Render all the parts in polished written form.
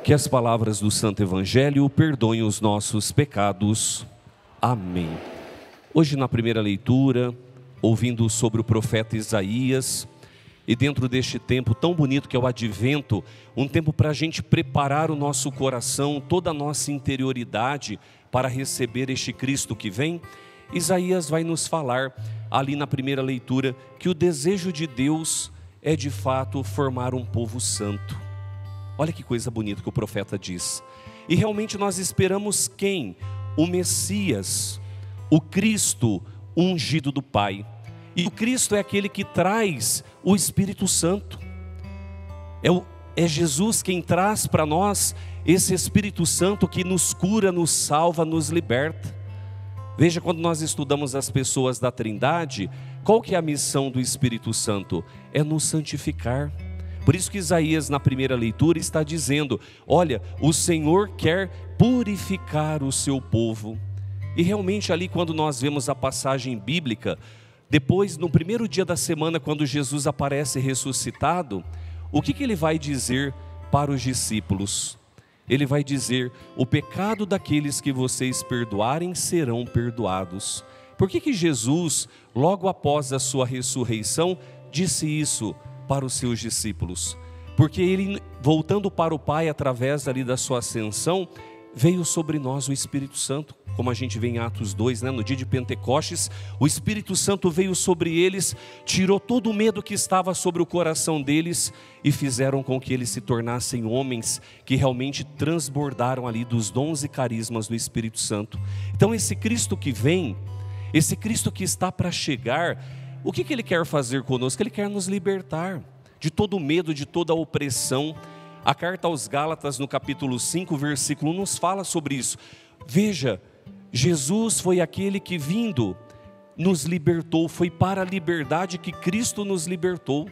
Que as palavras do Santo Evangelho perdoem os nossos pecados. Amém. Hoje, na primeira leitura, ouvindo sobre o profeta Isaías, e dentro deste tempo tão bonito que é o Advento, um tempo para a gente preparar o nosso coração, toda a nossa interioridade para receber este Cristo que vem, Isaías vai nos falar, ali na primeira leitura, que o desejo de Deus é de fato formar um povo santo. Olha que coisa bonita que o profeta diz. E realmente nós esperamos quem? O Messias, o Cristo ungido do Pai. E o Cristo é aquele que traz o Espírito Santo. É Jesus quem traz para nós esse Espírito Santo que nos cura, nos salva, nos liberta. Veja, quando nós estudamos as pessoas da Trindade, qual que é a missão do Espírito Santo? É nos santificar. Por isso que Isaías, na primeira leitura, está dizendo: olha, o Senhor quer purificar o seu povo. E realmente ali, quando nós vemos a passagem bíblica, depois, no primeiro dia da semana, quando Jesus aparece ressuscitado, o que ele vai dizer para os discípulos? Ele vai dizer: o pecado daqueles que vocês perdoarem serão perdoados. Por que Jesus, logo após a sua ressurreição, disse isso para os seus discípulos? Porque ele, voltando para o Pai através ali da sua ascensão, veio sobre nós o Espírito Santo, como a gente vê em Atos 2, no dia de Pentecostes, o Espírito Santo veio sobre eles, tirou todo o medo que estava sobre o coração deles e fizeram com que eles se tornassem homens que realmente transbordaram ali dos dons e carismas do Espírito Santo. Então esse Cristo que vem, esse Cristo que está para chegar, o que ele quer fazer conosco? Ele quer nos libertar de todo medo, de toda opressão. A carta aos Gálatas, no capítulo 5, versículo 1, nos fala sobre isso. Veja, Jesus foi aquele que vindo nos libertou, foi para a liberdade que Cristo nos libertou.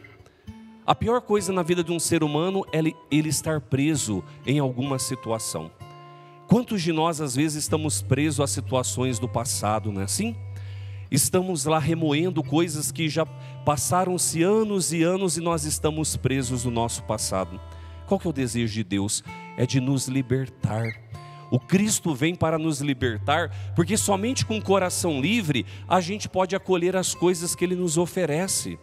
A pior coisa na vida de um ser humano é ele estar preso em alguma situação. Quantos de nós às vezes estamos presos a situações do passado, não é assim? Estamos lá remoendo coisas que já passaram-se anos e anos e nós estamos presos no nosso passado. Qual que é o desejo de Deus? É de nos libertar. O Cristo vem para nos libertar, porque somente com o coração livre a gente pode acolher as coisas que Ele nos oferece.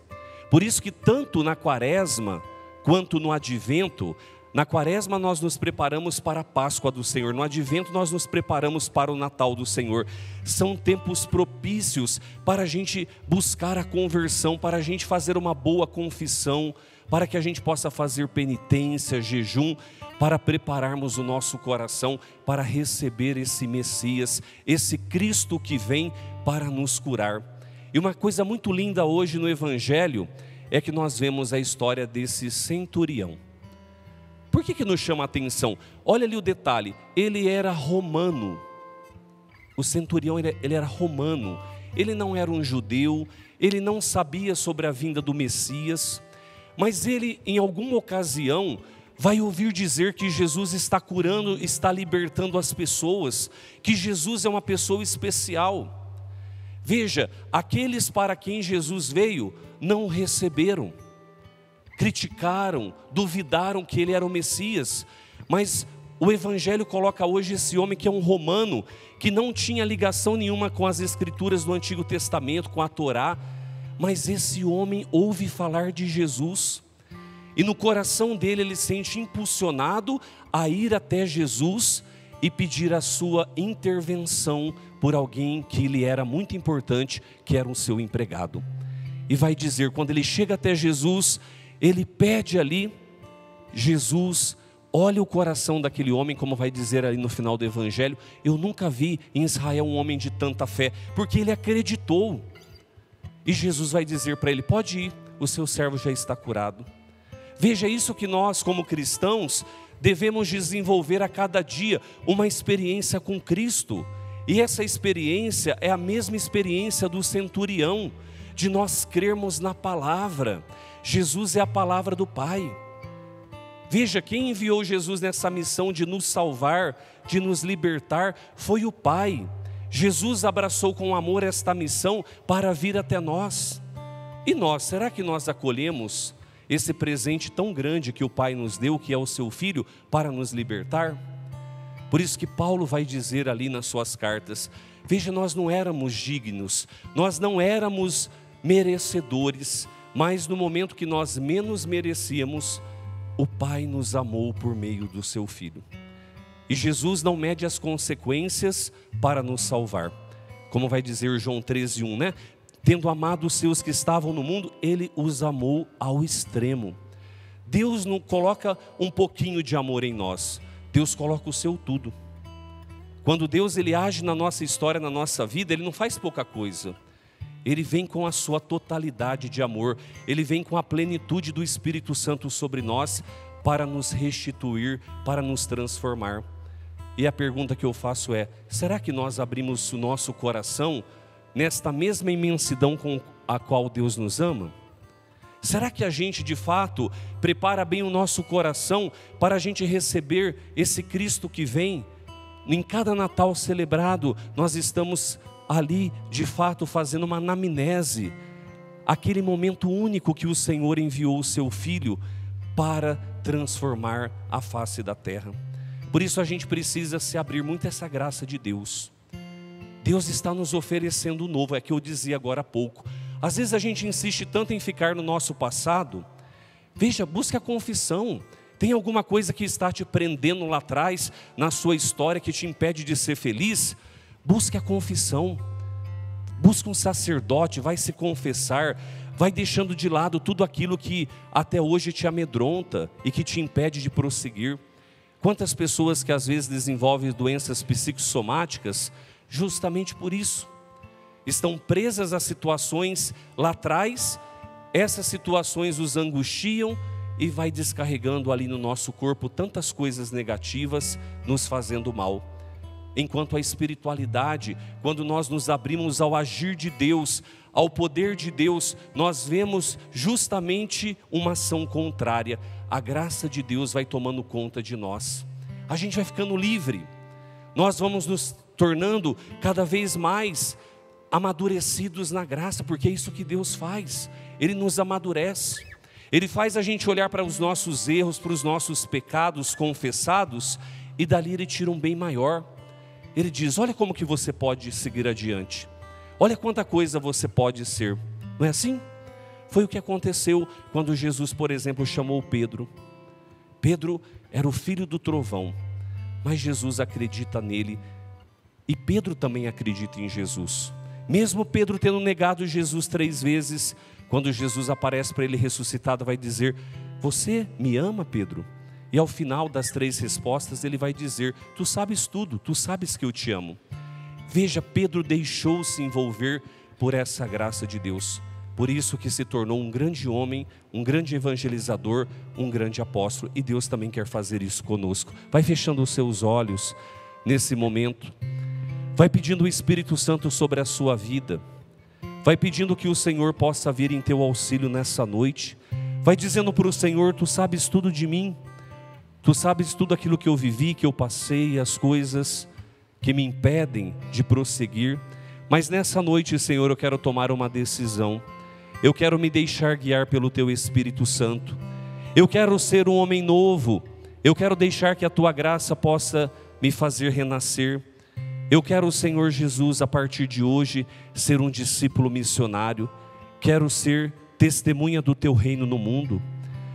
Por isso que tanto na Quaresma quanto no Advento, na Quaresma nós nos preparamos para a Páscoa do Senhor, no Advento nós nos preparamos para o Natal do Senhor. São tempos propícios para a gente buscar a conversão, para a gente fazer uma boa confissão, para que a gente possa fazer penitência, jejum, para prepararmos o nosso coração para receber esse Messias, esse Cristo que vem para nos curar. E uma coisa muito linda hoje no Evangelho é que nós vemos a história desse centurião. Por que nos chama a atenção? Olha ali o detalhe, ele era romano. O centurião ele era romano, ele não era um judeu, ele não sabia sobre a vinda do Messias, mas ele em alguma ocasião vai ouvir dizer que Jesus está curando, está libertando as pessoas, que Jesus é uma pessoa especial. Veja, aqueles para quem Jesus veio não o receberam, criticaram, duvidaram que ele era o Messias, mas o Evangelho coloca hoje esse homem que é um romano, que não tinha ligação nenhuma com as escrituras do Antigo Testamento, com a Torá, mas esse homem ouve falar de Jesus, e no coração dele ele sente impulsionado a ir até Jesus e pedir a sua intervenção por alguém que lhe era muito importante, que era o seu empregado. E vai dizer, quando ele chega até Jesus, ele pede ali, Jesus olha o coração daquele homem, como vai dizer ali no final do Evangelho. Eu nunca vi em Israel um homem de tanta fé, porque ele acreditou. E Jesus vai dizer para ele: pode ir, o seu servo já está curado. Veja, isso que nós como cristãos devemos desenvolver a cada dia, uma experiência com Cristo. E essa experiência é a mesma experiência do centurião, de nós crermos na palavra. Jesus é a palavra do Pai. Veja, quem enviou Jesus nessa missão de nos salvar, de nos libertar, foi o Pai. Jesus abraçou com amor esta missão para vir até nós. E nós, será que nós acolhemos esse presente tão grande que o Pai nos deu, que é o seu Filho, para nos libertar? Por isso que Paulo vai dizer ali nas suas cartas: veja, nós não éramos dignos, nós não éramos merecedores, mas no momento que nós menos merecíamos, o Pai nos amou por meio do seu Filho. E Jesus não mede as consequências para nos salvar. Como vai dizer João 13:1, né? Tendo amado os seus que estavam no mundo, Ele os amou ao extremo. Deus não coloca um pouquinho de amor em nós, Deus coloca o seu tudo. Quando Deus ele age na nossa história, na nossa vida, Ele não faz pouca coisa. Ele vem com a sua totalidade de amor, Ele vem com a plenitude do Espírito Santo sobre nós, para nos restituir, para nos transformar. E a pergunta que eu faço é: será que nós abrimos o nosso coração nesta mesma imensidão com a qual Deus nos ama? Será que a gente de fato prepara bem o nosso coração para a gente receber esse Cristo que vem? Em cada Natal celebrado, nós estamos ali de fato fazendo uma anamnese, aquele momento único que o Senhor enviou o seu Filho para transformar a face da terra. Por isso a gente precisa se abrir muito a essa graça de Deus. Deus está nos oferecendo o novo, é que eu dizia agora há pouco. Às vezes a gente insiste tanto em ficar no nosso passado. Veja, busque a confissão. Tem alguma coisa que está te prendendo lá atrás, na sua história, que te impede de ser feliz? Busque a confissão. Busque um sacerdote, vai se confessar, vai deixando de lado tudo aquilo que até hoje te amedronta e que te impede de prosseguir. Quantas pessoas que às vezes desenvolvem doenças psicossomáticas, justamente por isso, estão presas a situações lá atrás, essas situações os angustiam e vai descarregando ali no nosso corpo tantas coisas negativas, nos fazendo mal. Enquanto a espiritualidade, quando nós nos abrimos ao agir de Deus, ao poder de Deus, nós vemos justamente uma ação contrária. A graça de Deus vai tomando conta de nós. A gente vai ficando livre. Nós vamos nos tornando cada vez mais amadurecidos na graça, porque é isso que Deus faz. Ele nos amadurece. Ele faz a gente olhar para os nossos erros, para os nossos pecados confessados, e dali Ele tira um bem maior. Ele diz: olha como que você pode seguir adiante. Olha quanta coisa você pode ser. Não é assim? Foi o que aconteceu quando Jesus, por exemplo, chamou Pedro. Pedro era o filho do trovão, mas Jesus acredita nele, e Pedro também acredita em Jesus. Mesmo Pedro tendo negado Jesus 3 vezes, quando Jesus aparece para ele ressuscitado, vai dizer: você me ama, Pedro? E ao final das 3 respostas, ele vai dizer: tu sabes tudo, tu sabes que eu te amo. Veja, Pedro deixou-se envolver por essa graça de Deus. Por isso que se tornou um grande homem, um grande evangelizador, um grande apóstolo. E Deus também quer fazer isso conosco. Vai fechando os seus olhos nesse momento. Vai pedindo o Espírito Santo sobre a sua vida. Vai pedindo que o Senhor possa vir em teu auxílio nessa noite. Vai dizendo para o Senhor: tu sabes tudo de mim. Tu sabes tudo aquilo que eu vivi, que eu passei, as coisas que me impedem de prosseguir. Mas nessa noite, Senhor, eu quero tomar uma decisão. Eu quero me deixar guiar pelo Teu Espírito Santo. Eu quero ser um homem novo. Eu quero deixar que a Tua graça possa me fazer renascer. Eu quero, Senhor Jesus, a partir de hoje, ser um discípulo missionário. Quero ser testemunha do Teu reino no mundo.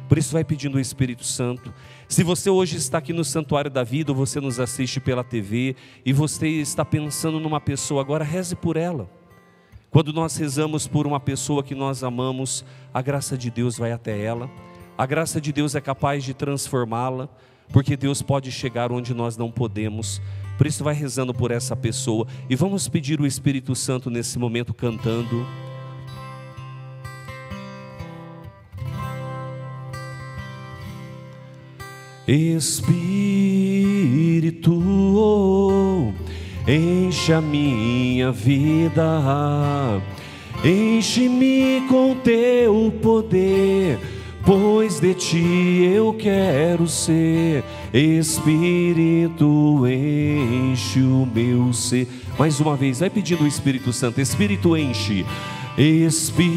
Por isso vai pedindo o Espírito Santo. Se você hoje está aqui no Santuário da Vida, ou você nos assiste pela TV, e você está pensando numa pessoa, agora reze por ela. Quando nós rezamos por uma pessoa que nós amamos, a graça de Deus vai até ela. A graça de Deus é capaz de transformá-la, porque Deus pode chegar onde nós não podemos. Por isso vai rezando por essa pessoa. E vamos pedir o Espírito Santo nesse momento cantando. Espírito, enche a minha vida, enche-me com teu poder, pois de ti eu quero ser. Espírito, enche o meu ser. Mais uma vez, vai pedindo o Espírito Santo. Espírito, enche. Espírito,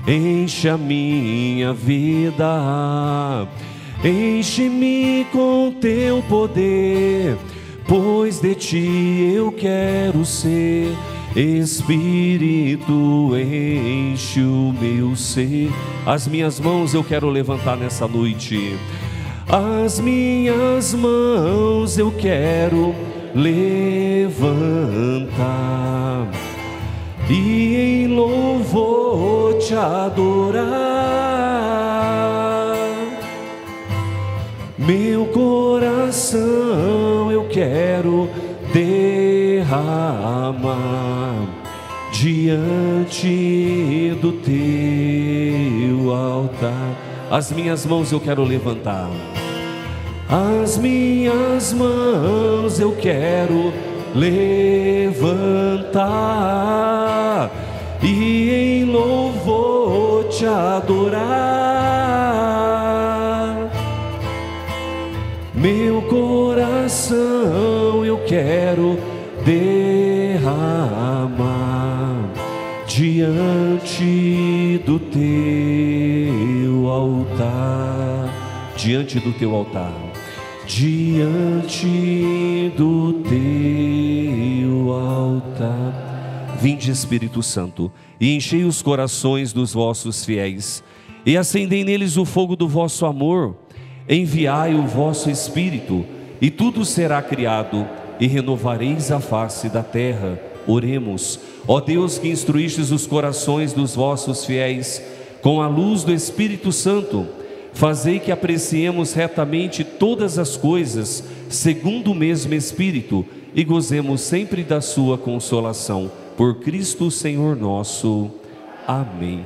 enche a minha vida. Enche-me com teu poder, pois de ti eu quero ser. Espírito, enche o meu ser. As minhas mãos eu quero levantar nessa noite. As minhas mãos eu quero levantar e em louvor te adorar. Meu coração eu quero derramar diante do teu altar. As minhas mãos eu quero levantar. As minhas mãos eu quero levantar e em louvor te adorar. Meu coração eu quero derramar diante do teu altar. Diante do teu altar. Diante do teu altar. Vinde, Espírito Santo, e enchei os corações dos vossos fiéis, e acendei neles o fogo do vosso amor. Enviai o vosso Espírito, e tudo será criado, e renovareis a face da terra. Oremos. Ó Deus, que instruístes os corações dos vossos fiéis com a luz do Espírito Santo, fazei que apreciemos retamente todas as coisas, segundo o mesmo Espírito, e gozemos sempre da sua consolação. Por Cristo Senhor nosso. Amém.